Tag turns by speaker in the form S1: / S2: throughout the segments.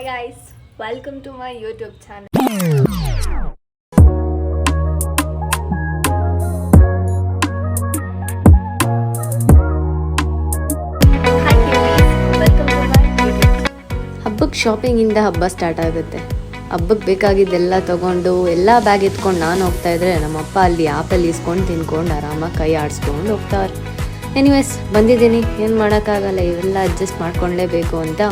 S1: Hi guys, welcome to my YouTube channel. Hi cuties, welcome to my YouTube.
S2: ಹಬ್ಬಕ್ಕೆ ಶಾಪಿಂಗಿಂದ ಹಬ್ಬ start ಆಗುತ್ತೆ. ಹಬ್ಬಕ್ಕೆ ಬೇಕಾಗಿದ್ದೆಲ್ಲ ತೊಗೊಂಡು ಎಲ್ಲ ಬ್ಯಾಗ್ ಎತ್ಕೊಂಡು ನಾನು ಹೋಗ್ತಾ ಇದ್ರೆ ನಮ್ಮಪ್ಪ ಅಲ್ಲಿ ಆಪಲ್ ಇಸ್ಕೊಂಡು ತಿನ್ಕೊಂಡು ಆರಾಮಾಗಿ ಕೈ ಆಡಿಸ್ಕೊಂಡು ಹೋಗ್ತಾರೆ. ಎನಿವೇಸ್ ಬಂದಿದ್ದೀನಿ, ಏನು ಮಾಡೋಕ್ಕಾಗಲ್ಲ, ಇವೆಲ್ಲ ಅಡ್ಜಸ್ಟ್ ಮಾಡ್ಕೊಳ್ಳೇಬೇಕು ಅಂತ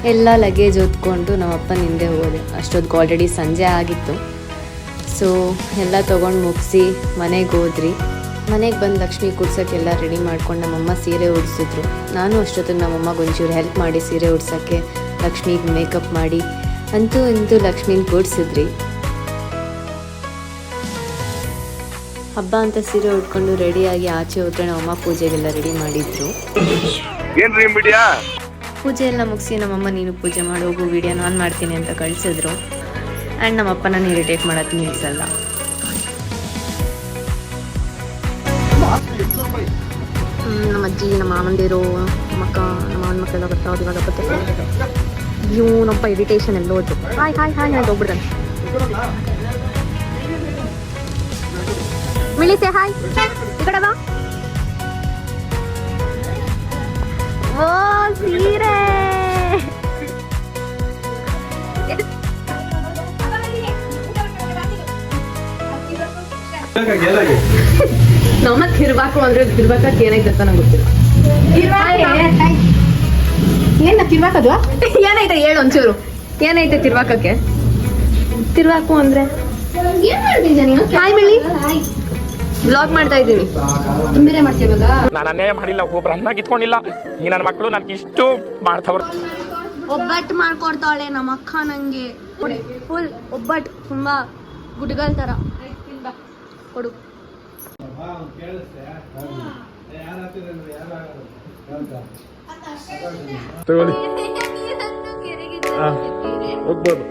S2: ಎಲ್ಲ ಲಗೇಜ್ ಹೊತ್ಕೊಂಡು ನಮ್ಮಪ್ಪನ ಹಿಂದೆ ಹೋದೆ. ಅಷ್ಟೊತ್ತಿಗೆ ಆಲ್ರೆಡಿ ಸಂಜೆ ಆಗಿತ್ತು. ಸೊ ಎಲ್ಲ ತೊಗೊಂಡು ಮುಗಿಸಿ ಮನೆಗೆ ಹೋದ್ರಿ. ಮನೆಗೆ ಬಂದು ಲಕ್ಷ್ಮಿ ಕೂಡ್ಸೋಕ್ಕೆಲ್ಲ ರೆಡಿ ಮಾಡ್ಕೊಂಡು ನಮ್ಮಮ್ಮ ಸೀರೆ ಉಡ್ಸಿದ್ರು. ನಾನು ಅಷ್ಟೊತ್ತಿಗೆ ನಮ್ಮಮ್ಮಗೆ ಒಂಚೂರು ಹೆಲ್ಪ್ ಮಾಡಿ ಸೀರೆ ಉಡ್ಸೋಕ್ಕೆ ಲಕ್ಷ್ಮಿಗೆ ಮೇಕಪ್ ಮಾಡಿ ಅಂತೂ ಲಕ್ಷ್ಮೀನ ಕೂಡ್ಸಿದ್ರಿ. ಹಬ್ಬ ಅಂತ ಸೀರೆ ಉಟ್ಕೊಂಡು ರೆಡಿಯಾಗಿ ಆಚೆ ಹೋದ್ರೆ ನಮ್ಮಮ್ಮ ಪೂಜೆಗೆಲ್ಲ ರೆಡಿ ಮಾಡಿದ್ರು. ಪೂಜೆ ಎಲ್ಲ ಮುಗಿಸಿ ನಮ್ಮಮ್ಮ ನೀನು ಪೂಜೆ ಮಾಡಿ ಹೋಗು, ವಿಡಿಯೋ ನಾನು ಮಾಡ್ತೀನಿ ಅಂತ ಕಳಿಸಿದ್ರು. ಆ್ಯಂಡ್ ನಮ್ಮಪ್ಪ ನಾನು ಇರಿಟೇಟ್ ಮಾಡೋದು ನಿಲ್ಲಿಸಲ್ಲ. ನಮ್ಮ ಅಜ್ಜಿ, ನಮ್ಮ ಮಾವಂದಿರು, ನಮ್ಮಕ್ಕ, ನಮ್ಮ ಅಣ್ಣ ಮಕ್ಕಳೆಲ್ಲ ಬರ್ತಾವ್ದು ಇವಾಗ ಬರ್ತಾರೆ. ನಮ್ಮಪ್ಪ ಇರಿಟೇಷನ್ ಎಲ್ಲ ಹೋದ್ರು. ಹಾಯ್ ಹಾಯ್ ಹಾಯ್ ಅಂತ ಹೋಗ್ಬಿಡ್ತಾನೆ. ಮಿಳಿಸೆ ಹಾಯ್, ಈ ಕಡೆ ಬಾ. ಓ ಸೀರೆ ನಮ್ಮ ತಿರ್ವಾಕು ಅಂದ್ರೆ ತಿರ್ವಾಕಕ್ಕೆ ಏನಾಯ್ತಂತ ನಂಗೆ ಗೊತ್ತಿಲ್ಲ. ಏನ ತಿರ್ವಾಕದು ಏನೈತೆ ಹೇಳು ಒಂಚೂರು. ಏನೈತೆ ತಿರ್ವಾಕಕ್ಕೆ? ತಿರ್ವಾಕು ಅಂದ್ರೆ ಏನ್ ಮಾಡ್ತಿದ್ದೆ ನೀನು? ಹಾಯ್ ಮಿಳಿ, ಬ್ಲಾಗ್ ಮಾಡ್ತಾ ಇದ್ದೀನಿ. ತುಂಬಿರೆ ಮಾಡ್ತೀವಾಗ
S3: ನಾನು ಅನ್ಯಾಯ ಮಾಡಿಲ್ಲ, ಒಬ್ಬರು ಅನ್ನ ಕಿತ್ಕೊಂಡಿಲ್ಲ. ಈ ನನ್ನ ಮಕ್ಕಳು ನನಗೆ ಇಷ್ಟು ಮಾಡ್ತವ್ರು.
S2: ಒಬ್ಬಟ್ಟು ಮಾಡ್ಕೊಡ್ತಾಳೆ ನಮ್ಮ ಅಕ್ಕ ನಂಗೆ. ಫುಲ್ ಒಬ್ಬಟ್ಟು ತುಂಬಾ ಗುಡ್ಗಲ್ ತರ ಕೊಡು.
S3: ಹೋಗ್ಬೋದು.